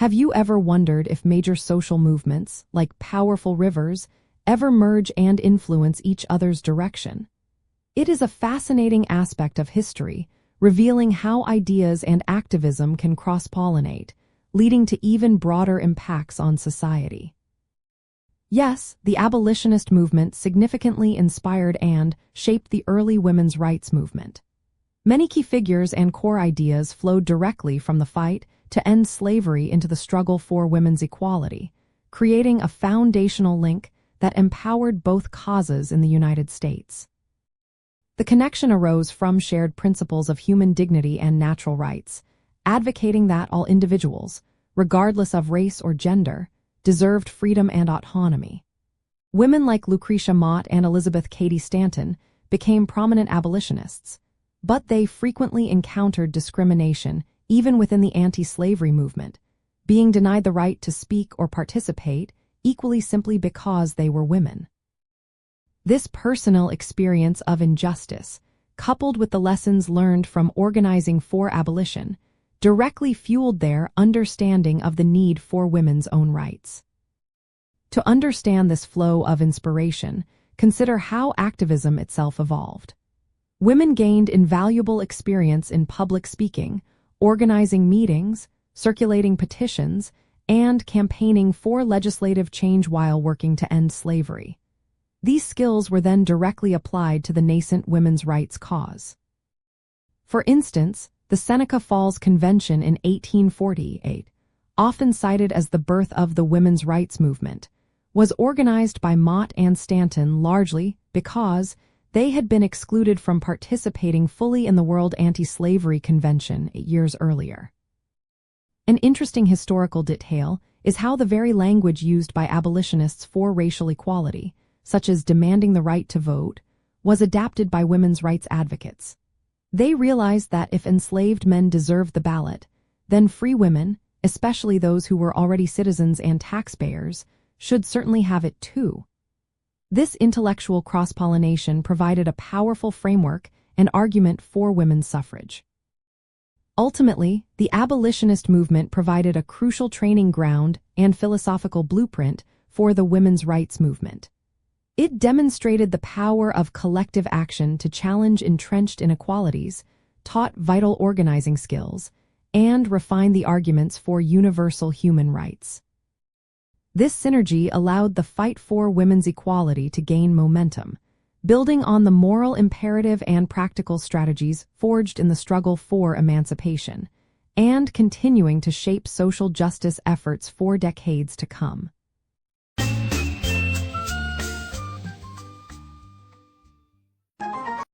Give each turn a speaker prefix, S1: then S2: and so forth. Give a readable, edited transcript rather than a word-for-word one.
S1: Have you ever wondered if major social movements, like powerful rivers, ever merge and influence each other's direction? It is a fascinating aspect of history, revealing how ideas and activism can cross-pollinate, leading to even broader impacts on society. Yes, the abolitionist movement significantly inspired and shaped the early women's rights movement. Many key figures and core ideas flowed directly from the fight to end slavery into the struggle for women's equality, creating a foundational link that empowered both causes in the United States. The connection arose from shared principles of human dignity and natural rights, advocating that all individuals, regardless of race or gender, deserved freedom and autonomy. Women like Lucretia Mott and Elizabeth Cady Stanton became prominent abolitionists, but they frequently encountered discrimination even within the anti-slavery movement, being denied the right to speak or participate equally simply because they were women. This personal experience of injustice, coupled with the lessons learned from organizing for abolition, directly fueled their understanding of the need for women's own rights. To understand this flow of inspiration, consider how activism itself evolved. Women gained invaluable experience in public speaking, organizing meetings, circulating petitions, and campaigning for legislative change while working to end slavery. These skills were then directly applied to the nascent women's rights cause. For instance, the Seneca Falls Convention in 1848, often cited as the birth of the women's rights movement, was organized by Mott and Stanton largely because they had been excluded from participating fully in the World Anti-Slavery Convention 8 years earlier. An interesting historical detail is how the very language used by abolitionists for racial equality, such as demanding the right to vote, was adapted by women's rights advocates. They realized that if enslaved men deserved the ballot, then free women, especially those who were already citizens and taxpayers, should certainly have it too. This intellectual cross-pollination provided a powerful framework and argument for women's suffrage. Ultimately, the abolitionist movement provided a crucial training ground and philosophical blueprint for the women's rights movement. It demonstrated the power of collective action to challenge entrenched inequalities, taught vital organizing skills, and refined the arguments for universal human rights. This synergy allowed the fight for women's equality to gain momentum, building on the moral imperative and practical strategies forged in the struggle for emancipation, and continuing to shape social justice efforts for decades to come.